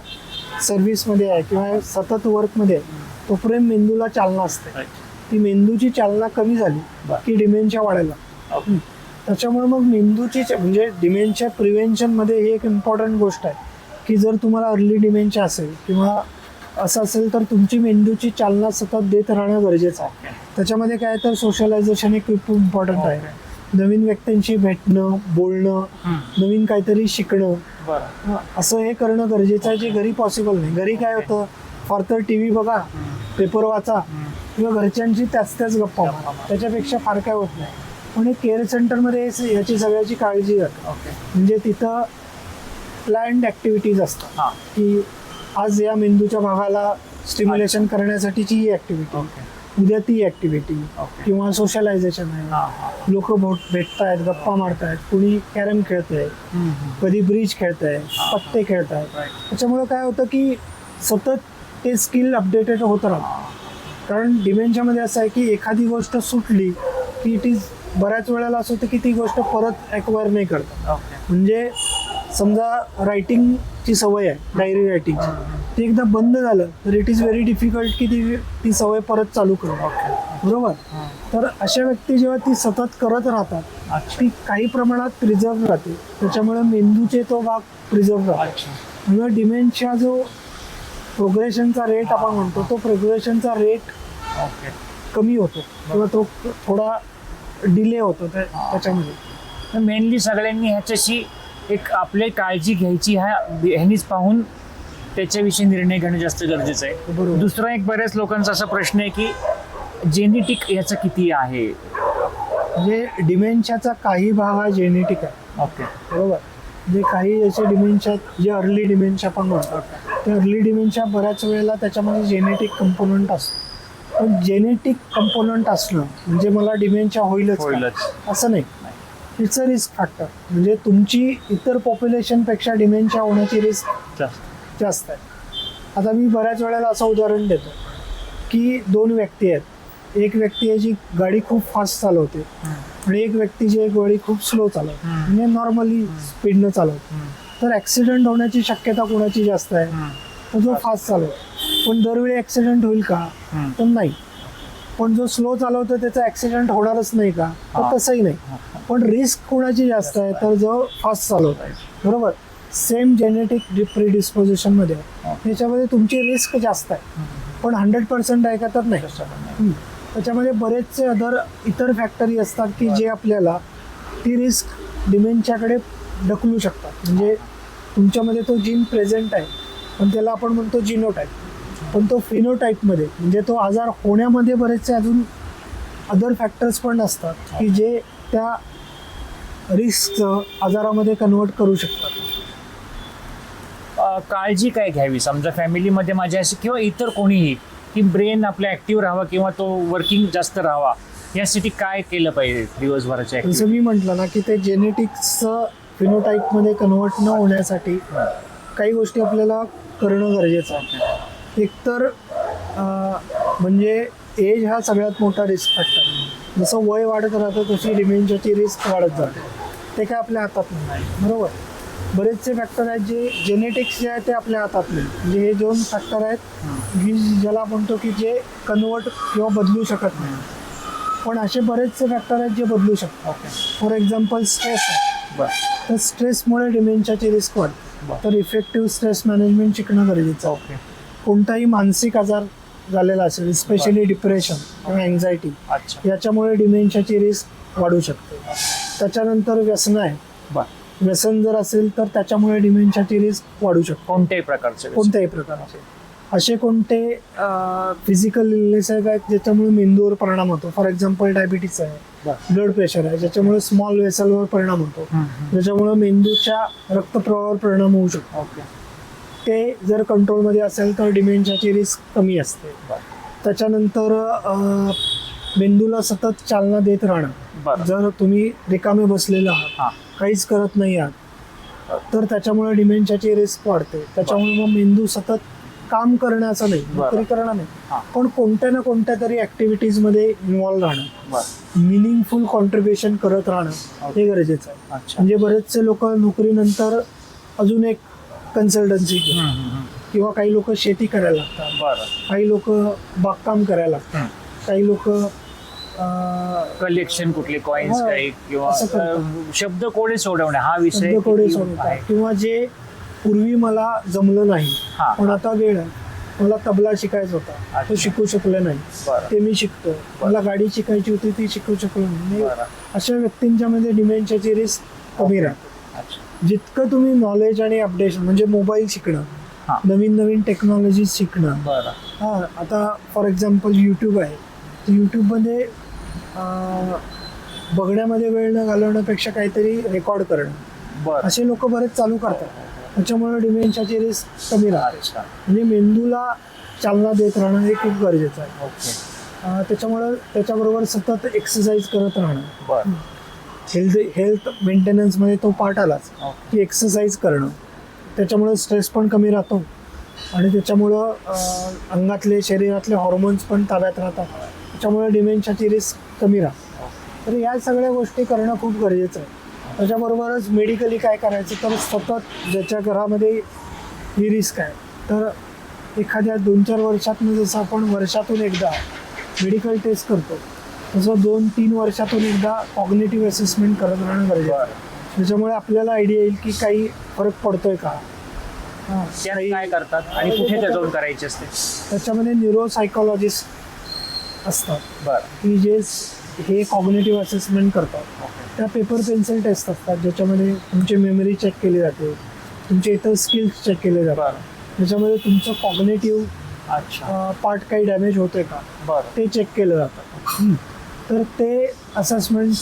सर्व्हिसमध्ये आहे किंवा सतत वर्कमध्ये आहे तोपर्यंत मेंदूला चालना असते. ती मेंदूची चालना कमी झाली की डिमेन्शिया वाढायला. त्याच्यामुळे मग मेंदूची म्हणजे डिमेन्शिया प्रिव्हेन्शनमध्ये ही एक इम्पॉर्टंट गोष्ट आहे की जर तुम्हाला अर्ली डिमेन्शिया असेल किंवा असं असेल तर तुमची मेंदूची चालना सतत देत राहणं गरजेचं आहे. त्याच्यामध्ये काय तर सोशलायझेशन एक खूप इम्पॉर्टंट आहे. नवीन व्यक्तींशी भेटणं, बोलणं, नवीन काहीतरी शिकणं, असं हे करणं गरजेचं आहे जे घरी पॉसिबल नाही. घरी काय होतं, फार तर टी व्ही बघा, पेपर वाचा किंवा घरच्यांची त्याच गप्पा मारा, त्याच्यापेक्षा फार काय होत नाही. पण हे केअर सेंटरमध्ये याची सगळ्याची काळजी जाते. म्हणजे तिथं प्लॅन्ड ॲक्टिव्हिटीज असतात की आज या मेंदूच्या भागाला स्टिम्युलेशन करण्यासाठीची ही ॲक्टिव्हिटी, उद्या ती ॲक्टिव्हिटी किंवा सोशलायझेशन आहे. लोक भेटतायत, गप्पा मारतायत, कुणी कॅरम खेळतंय, कधी ब्रिज खेळतंय, पत्ते खेळतायत. त्याच्यामुळं काय होतं की सतत ते स्किल अपडेटेड होत राहतं. कारण डिमेन्शियामध्ये असं आहे की एखादी गोष्ट सुटली की इट इज बऱ्याच वेळेला असं होतं की ती गोष्ट परत ॲक्वायर नाही करतात. म्हणजे समजा रायटिंगची सवय आहे, डायरी रायटिंगची, ते एकदा बंद झालं तर इट इज व्हेरी डिफिकल्ट की ती सवय परत चालू करणं. बरोबर. तर अशा व्यक्ती जेव्हा ती सतत करत राहतात ती काही प्रमाणात प्रिझर्व राहते. त्याच्यामुळे मेंदूचे तो भाग प्रिझर्व राहतो. म्हणजे डिमेन्शिया जो प्रोग्रेशनचा रेट आपण म्हणतो तो प्रोग्रेशनचा रेट कमी होतो किंवा तो थोडा डिले होतो त्याच्यामध्ये. मेनली सगळ्यांनी ह्याच्याशी एक आपली काळजी घ्यायची ह्यानीच पाहून त्याच्याविषयी निर्णय घेणं जास्त गरजेचं आहे. बरोबर. दुसरा एक बऱ्याच लोकांचा असा प्रश्न आहे की जेनेटिक याचं किती आहे? म्हणजे डिमेन्शियाचा काही भाग हा जेनेटिक आहे, ओके. बरोबर. म्हणजे काही असे डिमेन्शिया जे अर्ली डिमेन्शिया पण म्हणतात, ते अर्ली डिमेन्शिया बऱ्याच वेळेला त्याच्यामध्ये जेनेटिक कंपोनंट असतो. पण जेनेटिक कंपोनंट असणं म्हणजे मला डिमेन्शिया होईलच का? असं नाही. It's a risk factor. म्हणजे तुमची इतर पॉप्युलेशनपेक्षा डिमेन्शिया होण्याची रिस्क जास्त आहे. आता मी बऱ्याच वेळेला असं उदाहरण देतो की 2 व्यक्ती आहेत. एक व्यक्ती आहे जी गाडी खूप फास्ट चालवते आणि एक व्यक्ती जी गाडी खूप स्लो चालवते, म्हणजे नॉर्मली स्पीडनं चालवते. तर ॲक्सिडेंट होण्याची शक्यता कोणाची जास्त आहे? तर जो फास्ट चालवतो. पण दरवेळी ॲक्सिडेंट होईल का? तर नाही. पण जो स्लो चालवतो त्याचा ॲक्सिडेंट होणारच नाही का? तर तसंही नाही. पण रिस्क कोणाची जास्त आहे? तर जो फास्ट चालवतो आहे, बरोबर. सेम जेनेटिक प्रिडिस्पोजिशनमध्ये त्याच्यामध्ये तुमची रिस्क जास्त आहे, पण 100% आहे का? तर नाही. त्याच्यामध्ये बरेचसे इतर फॅक्टरी असतात की जे आपल्याला ती रिस्क डिमेन्शियाकडे ढकलू शकतात. म्हणजे तुमच्यामध्ये तो जीन प्रेझेंट आहे, पण त्याला आपण म्हणतो जिनोटाईप. पण तो फिनोटाईपमध्ये म्हणजे तो आजार होण्यामध्ये बरेचसे अजून अदर फॅक्टर्स पण असतात की जे त्या रिस्कचं आजारामध्ये कन्वर्ट करू शकतात. काळजी काय घ्यावी समजा फॅमिलीमध्ये माझ्या अशी किंवा इतर कोणीही, की ब्रेन आपला ऍक्टिव्ह राहावा किंवा तो वर्किंग जास्त राहावा, यासाठी काय केलं पाहिजे दिवसभराच्या जसं मी म्हटलं ना की ते जेनेटिक्सचं फिनोटाईपमध्ये कन्वर्ट न होण्यासाठी काही गोष्टी आपल्याला करणं गरजेचं आहे. एकतर म्हणजे एज हा सगळ्यात मोठा रिस्क फॅक्टर. जसं वय वाढत राहतं तशी डिमेन्शियाची रिस्क वाढत जाते. ते काय आपल्या हातात नाही, बरोबर. बरेचसे फॅक्टर आहेत जे जेनेटिक्स जे आहे ते आपल्या हातात नाही. म्हणजे हे 2 फॅक्टर आहेत की ज्याला म्हणतो की जे कन्वर्ट किंवा बदलू शकत नाही. पण असे बरेचसे फॅक्टर आहेत जे बदलू शकतात. फॉर एक्झाम्पल स्ट्रेस आहे, तर स्ट्रेसमुळे डिमेन्शियाची रिस्क वाढते. तर इफेक्टिव्ह स्ट्रेस मॅनेजमेंट शिकणं गरजेचं आहे. कोणताही मानसिक आजार झालेला असेल, स्पेशली डिप्रेशन किंवा अँझायटी, याच्यामुळे डिमेन्शियाची रिस्क वाढू शकते. त्याच्यानंतर व्यसन आहे. व्यसन जर असेल तर त्याच्यामुळे डिमेन्शियाची रिस्क वाढू शकते. कोणत्याही प्रकारचे असे कोणते फिजिकल इलनेस आहेत ज्याच्यामुळे मेंदूवर परिणाम होतो. फॉर एक्झाम्पल डायबिटीस आहे, ब्लड प्रेशर आहे, ज्याच्यामुळे स्मॉल वेसलवर परिणाम होतो, ज्याच्यामुळे मेंदूच्या रक्तप्रवाहावर परिणाम होऊ शकतो. ते जर कंट्रोलमध्ये असेल तर डिमेन्शियाची रिस्क कमी असते. त्याच्यानंतर मेंदूला सतत चालना देत राहणं. जर तुम्ही रिकामे बसलेला आहात, काहीच करत नाही आहात, तर त्याच्यामुळे डिमेन्शियाची रिस्क वाढते. त्याच्यामुळे मग मेंदू सतत काम करण्याचं नाही, नोकरी करणं नाही, पण कोणत्या ना कोणत्या तरी ॲक्टिव्हिटीजमध्ये इन्व्हॉल्व राहणं, मिनिंगफुल कॉन्ट्रीब्युशन करत राहणं हे गरजेचं आहे. म्हणजे बरेचसे लोक नोकरीनंतर अजून एक कन्सल्टन्सी किंवा काही लोक शेती करायला लागतात, काही लोक बागकाम करायला लागतात, काही लोक कलेक्शन कुठले कॉइन्स काही किंवा शब्द कोडे सोडवणे हा विषय किंवा जे पूर्वी मला जमलं नाही पण आता वेळ आहे, मला तबला शिकायचा होता तो शिकू शकले नाही, ते मी शिकतो. मला गाडी शिकायची होती ती शिकू शकलो नाही. अशा व्यक्तींच्या मध्ये डिमेन्शियाची रिस्क कमी राहते. जितकं तुम्ही नॉलेज आणि अपडेशन म्हणजे मोबाईल शिकणं, नवीन नवीन टेक्नॉलॉजी शिकणं. आता फॉर एक्झाम्पल यूट्यूब आहे, तर यूट्यूबमध्ये बघण्यामध्ये वेळ न घालवण्यापेक्षा काहीतरी रेकॉर्ड करणं, असे लोक बरेच चालू करतात. त्याच्यामुळे डिमेन्शियाची रिस्क कमी राहते. म्हणजे मेंदूला चालना देत राहणं हे खूप गरजेचं आहे. त्याच्यामुळं त्याच्याबरोबर सतत एक्सरसाइज करत राहणं, हेल्थ मेंटेनन्समध्ये तो पार्ट आलाच की एक्सरसाइज करणं. त्याच्यामुळं स्ट्रेस पण कमी राहतो आणि त्याच्यामुळं अंगातले शरीरातले हॉर्मोन्स पण ताब्यात राहतात. त्याच्यामुळे डिमेन्शियाची रिस्क कमी राहते. तर या सगळ्या गोष्टी करणं खूप गरजेचं आहे. त्याच्याबरोबरच मेडिकली काय करायचं तर सतत ज्याच्या घरामध्ये ही रिस्क आहे तर एखाद्या 2-4 वर्षातून जसं आपण वर्षातून एकदा मेडिकल टेस्ट करतो तसं 2-3 वर्षातून एकदा कॉग्निटिव्ह असेसमेंट करत राहणं गरजेचं आहे. त्याच्यामुळे आपल्याला आयडिया येईल की काही फरक पडतोय का, काय करतात आणि कुठे जाऊन करायचे असते. त्याच्यामध्ये न्यूरोसायकॉलॉजिस्ट असतात की जे हे कॉग्निटिव्ह असेसमेंट करतात. त्या पेपर पेन्सिल टेस्ट असतात ज्याच्यामध्ये तुमची मेमरी चेक केली जाते, तुमचे इतर स्किल्स चेक केले जातात. त्याच्यामध्ये तुमचं कॉग्निटिव्ह अच्छा. पार्ट काही डॅमेज होतोय का बरं. ते चेक केलं जातं. तर ते असेसमेंट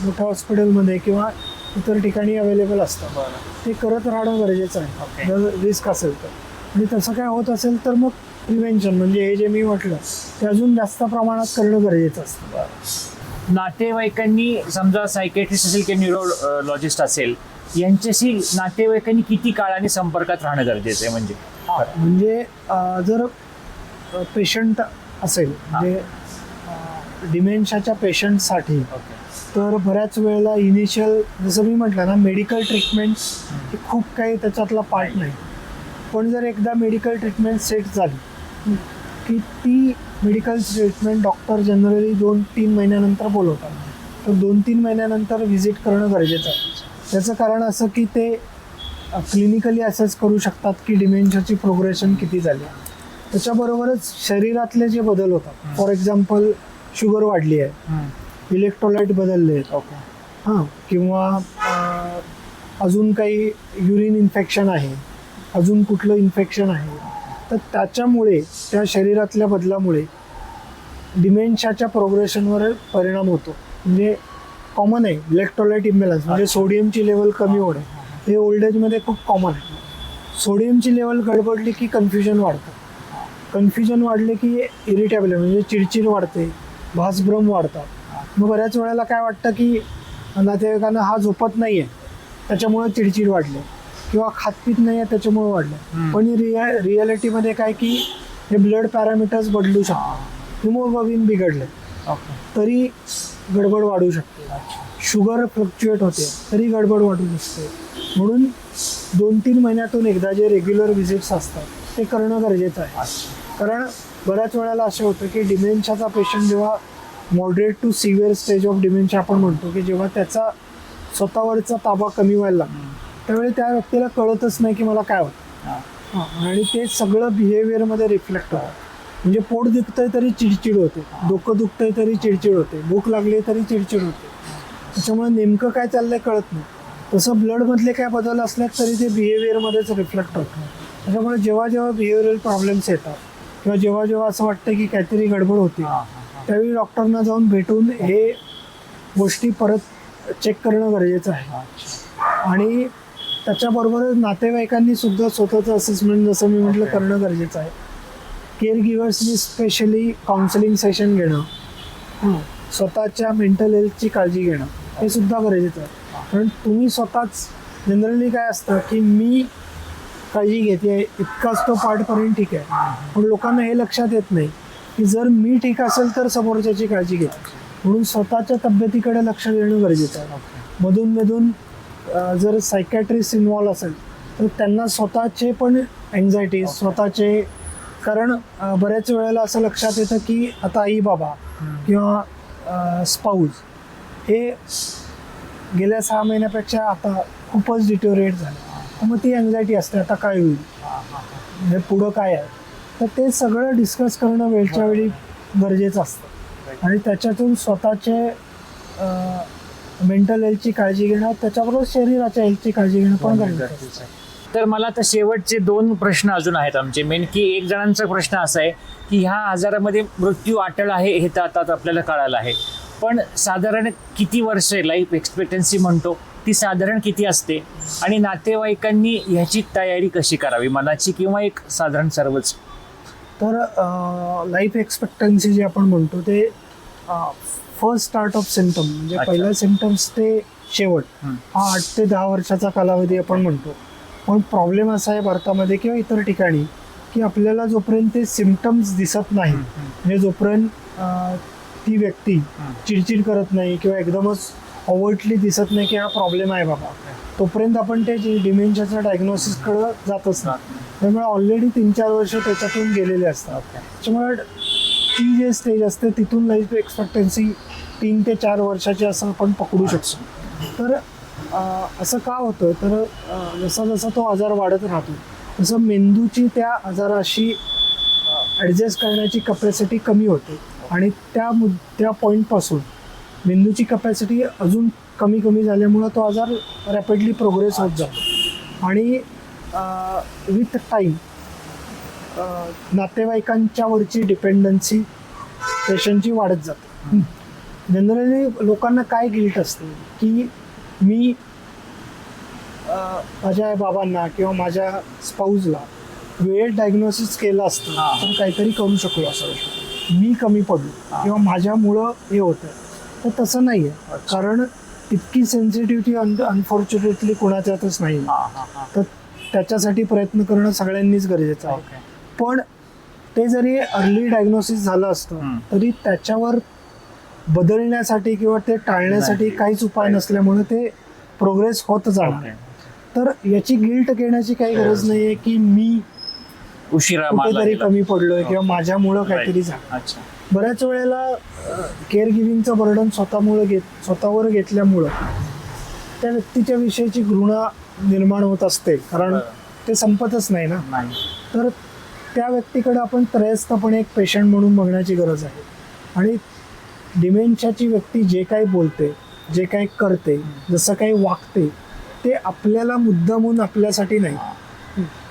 मोठ्या हॉस्पिटलमध्ये किंवा इतर ठिकाणी अवेलेबल असतं. बरं. ते करत राहणं गरजेचं आहे ओके. जर रिस्क असेल तर. आणि तसं काय होत असेल तर मग प्रिव्हेन्शन म्हणजे हे जे मी म्हटलं ते अजून जास्त प्रमाणात करणं गरजेचं असतं. नातेवाईकांनी समजा सायकेट्रिस्ट असेल किंवा न्यूरोलॉजिस्ट असेल यांच्याशी नातेवाईकांनी किती काळाने संपर्कात राहणं गरजेचं आहे म्हणजे? म्हणजे जर पेशंट असेल म्हणजे डिमेन्शियाच्या पेशंटसाठी ओके. तर बऱ्याच वेळेला इनिशियल जसं मी म्हटलं ना मेडिकल ट्रीटमेंट खूप काही त्याच्यातला पार्ट नाही. पण जर एकदा मेडिकल ट्रीटमेंट सेट झाली की ती मेडिकल ट्रीटमेंट डॉक्टर जनरली 2-3 महिन्यानंतर बोलवतात. तर 2-3 महिन्यानंतर व्हिजिट करणं गरजेचं आहे. त्याचं कारण असं की ते क्लिनिकली असेस करू शकतात की डिमेन्शियाची प्रोग्रेशन किती झाली. त्याच्याबरोबरच शरीरातले जे बदल होतात फॉर एक्झाम्पल शुगर वाढली आहे, इलेक्ट्रोलाइट बदलले आहेत, ओके. हां, किंवा अजून काही युरिन इन्फेक्शन आहे, अजून कुठलं इन्फेक्शन आहे, तर त्याच्यामुळे त्या शरीरातल्या बदलामुळे डिमेन्शियाच्या प्रोग्रेशनवर परिणाम होतो. म्हणजे कॉमन आहे इलेक्ट्रोलाइट इम्बॅलन्स म्हणजे सोडियमची लेवल कमी होणे हे ओल्ड एजमध्ये खूप कॉमन आहे. सोडियमची लेवल गडबडली की कन्फ्युजन वाढतं. कन्फ्युजन वाढले की इरिटेबल म्हणजे चिडचिड वाढते, भासभ्रम वाढतात. मग बऱ्याच वेळेला काय वाटतं की नातेवाईकांना हा झोपत नाही आहे त्याच्यामुळे चिडचिड वाढली किंवा खातपीत नाही आहे त्याच्यामुळे वाढलं. पण रियालिटीमध्ये काय की हे ब्लड पॅरामीटर्स बदलू शकतात. हिमोग्लोबिन बिघडले तरी गडबड वाढू शकते. शुगर फ्लक्च्युएट होते तरी गडबड वाढू शकते. म्हणून 2-3 महिन्यातून एकदा जे रेग्युलर व्हिजिट्स असतात ते करणं गरजेचं आहे. कारण बऱ्याच वेळेला असं होतं की डिमेन्शियाचा पेशंट जेव्हा moderate to severe stage of dementia आपण म्हणतो की जेव्हा त्याचा स्वतःवरचा ताबा कमी व्हायला लागतो त्यावेळी त्या व्यक्तीला कळतच नाही की मला काय होतं. आणि ते सगळं बिहेवियरमध्ये रिफ्लेक्ट होतं. म्हणजे पोट दुखतंय तरी चिडचिड होते, डोकं दुखतंय तरी चिडचिड होते, भूक लागली तरी चिडचिड होते. त्याच्यामुळे नेमकं काय चाललंय कळत नाही. तसं ब्लडमधले काय बदल असले तरी ते बिहेवियरमध्येच रिफ्लेक्ट होतं. त्याच्यामुळे जेव्हा जेव्हा बिहेवियरल प्रॉब्लेम्स येतात किंवा जेव्हा जेव्हा असं वाटतं की काहीतरी गडबड होती त्यावेळी डॉक्टरना जाऊन भेटून हे गोष्टी परत चेक करणं गरजेचं आहे. आणि त्याच्याबरोबरच नातेवाईकांनी सुद्धा स्वतःचं असेसमेंट जसं मी म्हटलं करणं गरजेचं आहे. केअर गिव्हर्सनी स्पेशली काउन्सिलिंग सेशन घेणं, स्वतःच्या मेंटल हेल्थची काळजी घेणं हे सुद्धा गरजेचं आहे. कारण तुम्ही स्वतःच जनरली काय असतं की मी काळजी घेते इतकाच तो पार्टपर्यंत ठीक आहे. पण लोकांना हे लक्षात येत नाही की जर मी ठीक असेल तर समोरच्याची काळजी घेते. म्हणून स्वतःच्या तब्येतीकडे लक्ष देणं गरजेचं आहे. मधून जर सायकॅट्रिस्ट इन्व्हॉल्व असेल तर त्यांना स्वतःचे पण अँझायटी स्वतःचे कारण बऱ्याच वेळेला असं लक्षात येतं की आता आई बाबा किंवा स्पाऊस हे गेल्या 6 महिन्यापेक्षा आता खूपच डिटोरिएट झालं. मग ती अँझायटी असते आता काय होईल, हे पुढं काय आहे. तर ते सगळं डिस्कस करणं वेळच्या वेळी गरजेचं असतं. आणि त्याच्यातून स्वतःचे मेंटल हेल्थची काळजी घेणं त्याच्याबरोबर शरीराच्या हेल्थची काळजी घेणं पण गरजेचं आहे. तर मला आता शेवटचे 2 प्रश्न अजून आहेत आमचे मेन की एक जणांचा प्रश्न असा आहे की ह्या आजारामध्ये मृत्यू अटळ आहे हे तर आता आपल्याला कळालं आहे. पण साधारण किती वर्ष लाईफ एक्सपेक्टन्सी म्हणतो ती साधारण किती असते आणि नातेवाईकांनी ह्याची तयारी कशी करावी मनाची किंवा एक साधारण सर्वच? तर लाईफ एक्सपेक्टन्सी जे आपण म्हणतो ते फर्स्ट स्टार्ट ऑफ सिम्पटम म्हणजे पहिला सिम्पटम्स ते शेवट हा 8 ते 10 वर्षाचा कालावधी आपण म्हणतो. पण प्रॉब्लेम असा आहे भारतामध्ये किंवा इतर ठिकाणी की आपल्याला जोपर्यंत ते सिम्पटम्स दिसत नाही म्हणजे जोपर्यंत ती व्यक्ती चिडचिड करत नाही किंवा एकदमच ओव्हर्टली दिसत नाही की हा प्रॉब्लेम आहे बाबा तोपर्यंत आपण ते डिमेन्शियाच्या डायग्नोसिसकडं जातच नाही. त्यामुळे ऑलरेडी 3-4 वर्ष त्याच्यातून गेलेले असतात. त्याच्यामुळे ती जे स्टेज असते तिथून लाईफ एक्सपेक्टन्सी 3 ते 4 वर्षाची असं आपण पकडू शकतो. तर असं का होतं तर जसा जसा तो आजार वाढत राहतो तसं मेंदूची त्या आजाराशी ॲडजस्ट करण्याची कपॅसिटी कमी होते आणि त्या पॉईंटपासून मेंदूची कपॅसिटी अजून कमी झाल्यामुळं तो आजार रॅपिडली प्रोग्रेस होत जातो. आणि विथ टाईम नातेवाईकांच्या वरची डिपेंडन्सी पेशंटची वाढत जाते. जनरली लोकांना काय गिल्ट असते की मी माझ्या बाबांना किंवा माझ्या स्पाऊजला वेळेत डायग्नोसिस केलं असतं तर काहीतरी करू शकलो असं, मी कमी पडलो किंवा माझ्यामुळं हे होतं. तर तसं नाही आहे, कारण इतकी सेन्सिटिव्हिटी अनफॉर्च्युनेटली कोणाच्यातच नाही. तर त्याच्यासाठी प्रयत्न करणं सगळ्यांनीच गरजेचं आहे. पण ते जरी अर्ली डायग्नोसिस झालं असतं तरी त्याच्यावर बदलण्यासाठी किंवा ते टाळण्यासाठी काहीच उपाय नसल्यामुळे ते प्रोग्रेस होत जाणार. तर याची गिल्ट घेण्याची काही गरज नाही आहे की मी उशिरा कुठेतरी कमी पडलोय किंवा माझ्यामुळं काहीतरी झालं. बऱ्याच वेळेला केअर गिव्हिंगचं बर्डन स्वतःवर घेतल्यामुळं त्या व्यक्तीच्या विषयीची घृणा निर्माण होत असते, कारण ते संपतच नाही ना. तर त्या व्यक्तीकडे आपण त्रयस्थपणे एक पेशंट म्हणून बघण्याची गरज आहे. आणि डिमेन्शियाची व्यक्ती जे काही बोलते, जे काही करते, जसं काही वागते, ते आपल्याला मुद्दामून आपल्यासाठी नाही.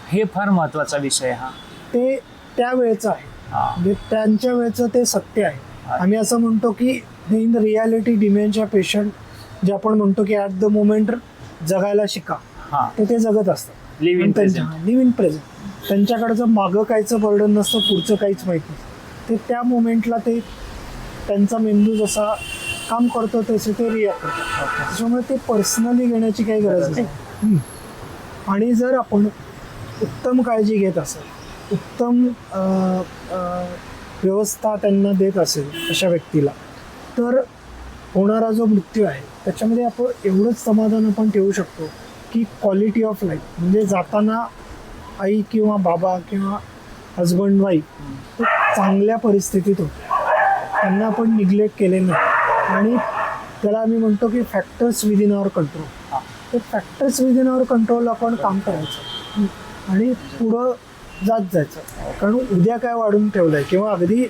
हे फार महत्वाचा विषय. हा ते त्या वेळेचं आहे, म्हणजे त्यांच्या वेळेचं ते सत्य आहे. आम्ही असं म्हणतो की इन रियालिटी डिमेन्शिया पेशंट जे आपण म्हणतो की ॲट द मोमेंट जगायला शिका, ते जगत असतात. Live in present. त्यांच्याकडचं मागं कायचं बर्डन नसतं, पुढचं काहीच माहीत नसतं. ते त्या मोमेंटला ते त्यांचा मेंदू जसा काम करतो तसे ते रिॲक्ट करतात. त्याच्यामुळे ते पर्सनली घेण्याची काही गरज नाही. आणि जर आपण उत्तम काळजी घेत असेल, उत्तम व्यवस्था त्यांना देत असेल अशा व्यक्तीला, तर होणारा जो मृत्यू आहे त्याच्यामध्ये आपण एवढंच समाधान आपण ठेवू शकतो की क्वालिटी ऑफ लाईफ, म्हणजे जाताना आई किंवा बाबा किंवा हजबंड वाईफ चांगल्या परिस्थितीत होते, त्यांना आपण निग्लेक्ट केले नाही. आणि त्याला आम्ही म्हणतो की फॅक्टर्स विदिन आवर कंट्रोल. ते फॅक्टर्स विदिन आवर कंट्रोल आपण काम करायचं आणि पुढं जात जायचं. कारण उद्या काय वाढून ठेवलं आहे किंवा अगदी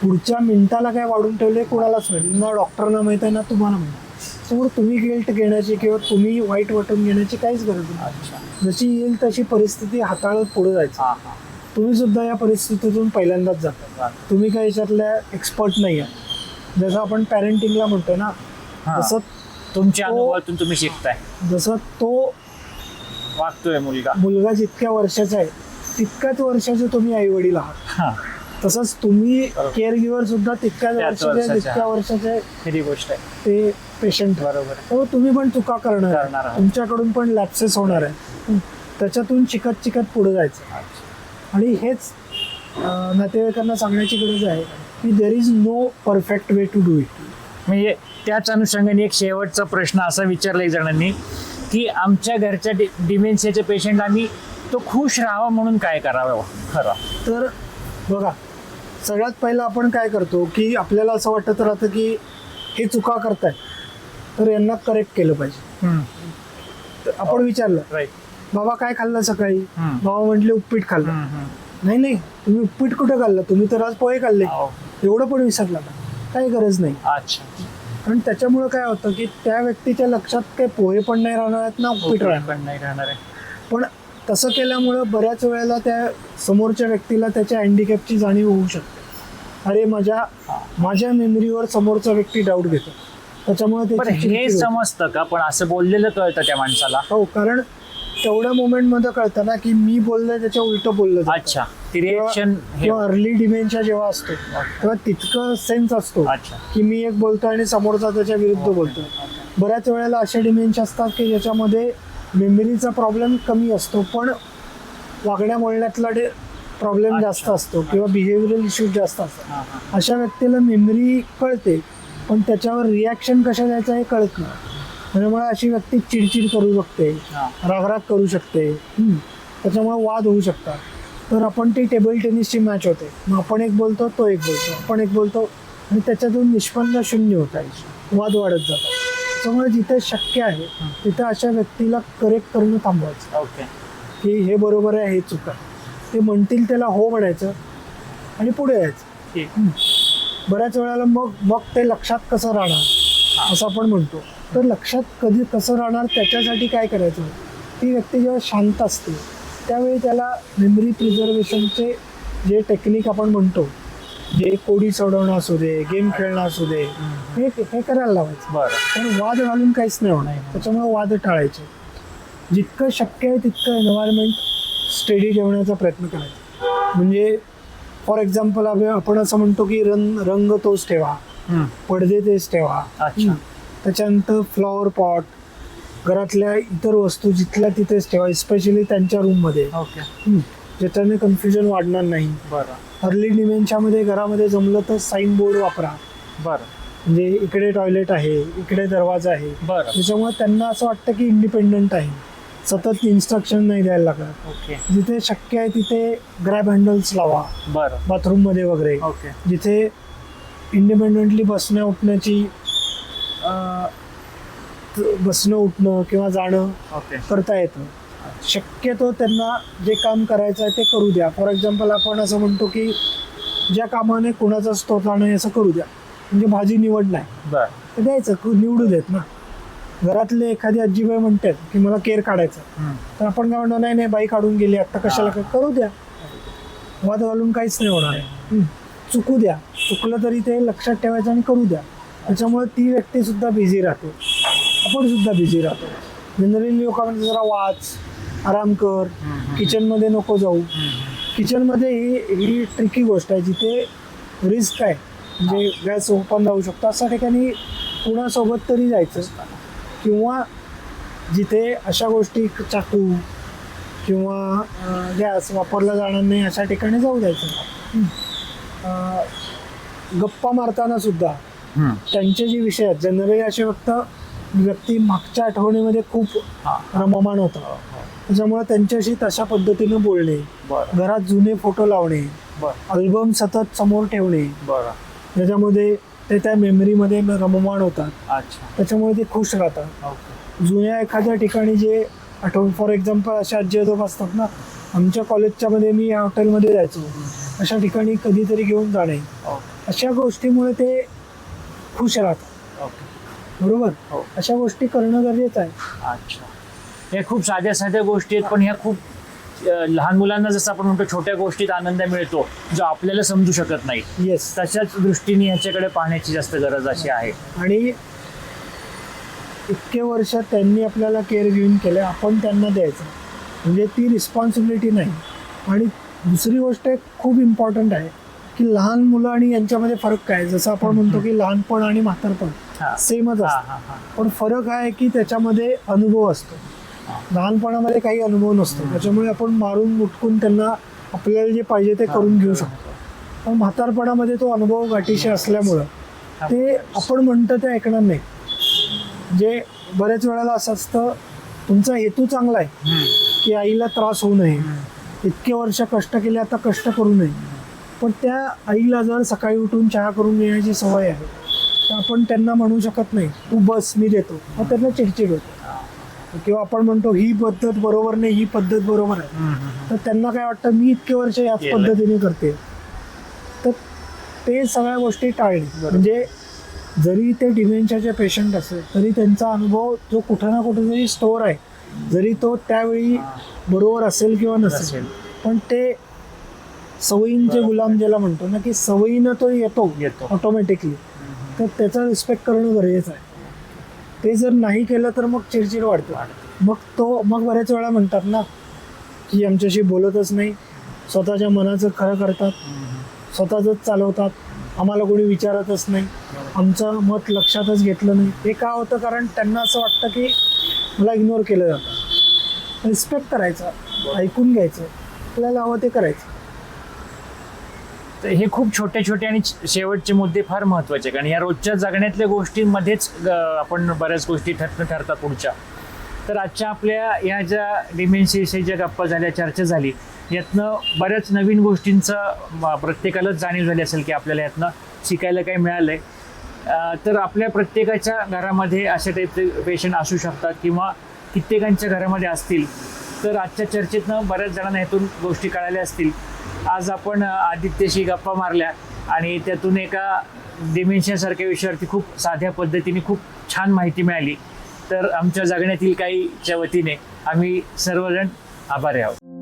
पुढच्या मिनिटाला काय वाढून ठेवलं आहे कोणालाच माहिती ना, डॉक्टरना माहीत आहे ना तुम्हाला माहिती. त्यामुळे तुम्ही गिल्ट घेण्याची किंवा तुम्ही वाईट वाटून घेण्याची काहीच गरज नाही. जशी येईल तशी परिस्थिती हाताळत पुढे जायचं. तुम्ही सुद्धा या परिस्थितीतून पहिल्यांदाच जाता, तुम्ही काही याच्यातल्या एक्सपर्ट नाही आहे. जसं आपण पॅरेंटिंगला म्हणतो ना, तसं तुमच्या अनुभवातून तुम्ही शिकताय. जसं तो वागतोय मुलगा जितक्या वर्षाचा आहे तितक्याच वर्षाचे तुम्ही आई वडील आहात. तसंच तुम्ही केअर गिव्हर सुद्धा तितक्याच वर्षाचे जितक्या वर्षाचे खरी गोष्ट आहे ते पेशंट. बरोबर. तर तुम्ही पण चुका करणार, तुमच्याकडून पण लॅप्सेस होणार आहे. त्याच्यातून शिकत पुढे जायचं. आणि हेच नातेवाईकांना सांगण्याची गरज आहे की there is no perfect way to do it. म्हणजे त्याच अनुषंगाने एक शेवटचा प्रश्न असा विचारला एक जणांनी की आमच्या घरच्या डिमेन्शियाचे पेशंट आम्ही तो खुश राहावा म्हणून काय करावं खरं. तर बघा, सगळ्यात पहिलं आपण काय करतो की आपल्याला असं वाटत राहतं की हे चुका करताय तर यांना करेक्ट केलं पाहिजे. तर आपण विचारलं, बाबा काय खाल्लं सकाळी? बाबा म्हटले उपीट खाल्लं. नाही, तुम्ही उपीट कुठं खाल्लं? तुम्ही तर आज पोहे खाल्ले. एवढं पण विसरला ना, काही गरज नाही. कारण त्याच्यामुळे काय होतं की त्या व्यक्तीच्या लक्षात काही पोहे पण नाही राहणार आहेत ना उपीट राहणार आहे. पण तसं केल्यामुळं बऱ्याच वेळेला त्या समोरच्या व्यक्तीला त्याच्या हँडिकॅपची जाणीव होऊ शकते. अरे माझ्या मेमरीवर समोरचा व्यक्ती डाऊट घेतो, त्याच्यामुळे हे समजतं का? पण असं बोललेलं कळतं त्या माणसाला. हो, कारण तेवढ्या मोमेंटमध्ये कळतं ना की मी बोललोय त्याच्या उलट बोललं. अच्छा. रिएक्शन किंवा अर्ली डिमेन्शिया जेव्हा असतो तेव्हा तितकं सेन्स असतो की मी एक बोलतो आणि समोरचा त्याच्या विरुद्ध बोलतोय. बऱ्याच वेळेला असे डिमेन्शिया असतात की ज्याच्यामध्ये मेमरीचा प्रॉब्लेम कमी असतो पण वागण्या बोलण्यातला प्रॉब्लेम जास्त असतो किंवा बिहेवियरल इश्यूज जास्त असतात. अशा व्यक्तीला मेमरी कळते पण त्याच्यावर रिॲक्शन कशा द्यायचं हे कळत नाही. त्याच्यामुळे अशी व्यक्ती चिडचिड करू शकते, रागराग करू शकते, त्याच्यामुळे वाद होऊ शकतात. तर आपण ती टेबल टेनिसची मॅच होते, मग आपण एक बोलतो तो एक बोलतो, आपण एक बोलतो आणि त्याच्यातून निष्पन्न शून्य होत आहे, वाद वाढत जातात. त्याच्यामुळे जिथे शक्य आहे तिथं अशा व्यक्तीला करेक्ट करणं थांबवायचं. की हे बरोबर आहे, हे चुका. ते म्हणतील त्याला हो म्हणायचं आणि पुढे यायचं. बऱ्याच वेळेला मग ते लक्षात कसं राहणार असं आपण म्हणतो. तर लक्षात कसं राहणार त्याच्यासाठी काय करायचं, ती व्यक्ती जेव्हा शांत असते त्यावेळी त्याला मेमरी प्रिझर्वेशनचे जे टेक्निक आपण म्हणतो, जे कोडी सोडवणं असू दे, गेम खेळणं असू दे, हे करायला लावायचं. बरं. पण वाद घालून काहीच नाही होणार. त्याच्यामुळे वाद टाळायचे. जितकं शक्य आहे तितकं एन्व्हायरमेंट स्टेडी ठेवण्याचा प्रयत्न करायचा. म्हणजे फॉर एक्झाम्पल आपण असं म्हणतो की रंग तोच ठेवा, पडदे तेच ठेवा. त्याच्यानंतर फ्लॉवर पॉट, घरातल्या इतर वस्तू जिथल्या तिथेच ठेवा, स्पेशली त्यांच्या रूममध्ये, ज्याच्याने कन्फ्युजन वाढणार नाही. अर्ली डिमेन्शियामध्ये घरामध्ये जमलं तर साईन बोर्ड वापरा. म्हणजे इकडे टॉयलेट आहे, इकडे दरवाजा आहे. त्याच्यामुळे त्यांना असं वाटतं की इंडिपेंडंट आहे, सतत इन्स्ट्रक्शन नाही द्यायला लागत. जिथे शक्य आहे तिथे ग्रॅब हँडल्स लावा बाथरूम मध्ये वगैरे. जिथे इंडिपेंडेंटली बसणं उठणं किंवा जाणं करता येतं. शक्यतो त्यांना जे काम करायचं आहे ते करू द्या. फॉर एक्झाम्पल आपण असं म्हणतो की ज्या कामाने कुणाचाच तोटा नाही असं करू द्या. म्हणजे भाजी निवड नाही ते द्यायचं, निवडू देत ना. घरातले एखादी आजीबाई म्हणतात की मला केर काढायचं, तर आपण काय म्हणतो, नाही बाई काढून गेली आता कशाला, करू द्या. वाद घालून काहीच नाही होणार. चुकू द्या, चुकलं तरी ते लक्षात ठेवायचं आणि करू द्या. त्याच्यामुळे ती व्यक्ती सुद्धा बिझी राहते, आपण सुद्धा बिझी राहतो. जनरली लोकांमध्ये जरा वाच, आराम कर, किचनमध्ये नको जाऊ. किचनमध्ये ही ट्रिकी गोष्ट आहे, जिथे रिस्क आहे. म्हणजे गॅस ओपन राहू शकतो, अशा ठिकाणी कुणासोबत तरी जायचं. किंवा जिथे अशा गोष्टी, चाकू किंवा गॅस वापरला जाणार नाही अशा ठिकाणी जाऊ द्यायचं. गप्पा मारताना सुद्धा त्यांचे जे विषय आहेत, जनरली असे व्यक्ती मागच्या आठवणीमध्ये खूप रममाण होतात. त्याच्यामुळे त्यांच्याशी तशा पद्धतीने बोलणे, घरात जुने फोटो लावणे, अल्बम सतत समोर ठेवणे, ज्याच्यामध्ये ते त्या मेमरीमध्ये रममाण होतात. त्याच्यामुळे ते खुश राहतात. जुन्या एखाद्या ठिकाणी जे आठवण, फॉर एक्झाम्पल अशा आजी आजोबा असतात ना, आमच्या कॉलेजच्या मध्ये मी या हॉटेलमध्ये जायचो, अशा ठिकाणी कधीतरी घेऊन जाणे, अशा गोष्टीमुळे ते खुश राहतात. बरोबर, अशा गोष्टी करणं गरजेचं आहे. हे खूप साध्या गोष्टी आहेत, पण ह्या खूप लहान मुलांना जसं आपण म्हणतो छोट्या गोष्टीत आनंद मिळतो जो आपल्याला समजू शकत नाही. येस, तशाच दृष्टीने ह्याच्याकडे पाहण्याची जास्त गरज अशी आहे. आणि इतके वर्ष त्यांनी आपल्याला केअर घेऊन केले, आपण त्यांना द्यायचं, म्हणजे ती रिस्पॉन्सिबिलिटी नाही. आणि दुसरी गोष्ट खूप इम्पॉर्टंट आहे की लहान मुलं आणि यांच्यामध्ये फरक काय. जसं आपण म्हणतो की लहानपण आणि म्हातारपण सेमच असतं, पण फरक आहे की त्याच्यामध्ये अनुभव असतो. लहानपणामध्ये काही अनुभव नसतो, त्याच्यामुळे आपण मारून मुटकून त्यांना आपल्याला जे पाहिजे ते करून घेऊ शकतो. पण म्हातारपणामध्ये तो अनुभव गाठीशी असल्यामुळं ते आपण म्हणतो ते ऐकणार नाही. जे बऱ्याच वेळेला असं असतं, तुमचा हेतू चांगला आहे की आईला त्रास होऊ नये, इतके वर्ष कष्ट केले, आता कष्ट करू नये, पण त्या आईला जर सकाळी उठून चहा करून येण्याची सवय आहे, तर आपण त्यांना म्हणू शकत नाही तू बस मी देतो, मग त्यांना चिडचिड होते. किंवा आपण म्हणतो ही पद्धत बरोबर नाही, ही पद्धत बरोबर आहे, तर त्यांना काय वाटतं मी इतके वर्ष याच पद्धतीने करते. तर ते सगळ्या गोष्टी टाळणे. म्हणजे जरी ते डिमेन्शियाचे पेशंट असेल तरी त्यांचा अनुभव जो कुठं ना कुठं तरी स्टोअर आहे, जरी तो त्यावेळी बरोबर असेल किंवा नसेल, पण ते सवयींचे गुलाम ज्याला म्हणतो ना, की सवयीनं तो येतो ऑटोमॅटिकली, तर त्याचा रिस्पेक्ट करणं गरजेचं आहे. ते जर नाही केलं तर मग चिडचिड वाढते. मग बऱ्याच वेळा म्हणतात ना की आमच्याशी बोलतच नाही, स्वतःच्या मनाचं खरं करतात, स्वतःच चालवतात, आम्हाला कोणी विचारतच नाही, आमचं मत लक्षातच घेतलं नाही. हे का होतं, कारण त्यांना असं वाटतं की मला इग्नोर केलं जातं. रिस्पेक्ट करायचं, ऐकून घ्यायचं, आपल्याला हवं ते करायचं. तर हे खूप छोटे आणि शेवटचे मुद्दे फार महत्त्वाचे, कारण या रोजच्या जगण्यातल्या गोष्टींमध्येच आपण बऱ्याच गोष्टी ठरतात पुढच्या. तर आजच्या आपल्या ह्या ज्या डिमेन्शियाविषयी ज्या गप्पा झाल्या, चर्चा झाली, यातनं बऱ्याच नवीन गोष्टींचं प्रत्येकालाच जाणीव झाली असेल की आपल्याला यातनं शिकायला काही मिळालं आहे. तर आपल्या प्रत्येकाच्या घरामध्ये अशा टाईपचे पेशंट असू शकतात किंवा कित्येकांच्या घरामध्ये असतील. तर आजच्या चर्चेतनं बऱ्याच जणांना ह्यातून गोष्टी कळाल्या असतील. आज आपण आदित्यशी गप्पा मारल्या आणि त्यातून एका डिमेन्शियासारख्या विषयावरती खूप साध्या पद्धतीने खूप छान माहिती मिळाली. तर आमच्या जगण्यातील काहीच्या वतीने आम्ही सर्वजण आभारी आहोत.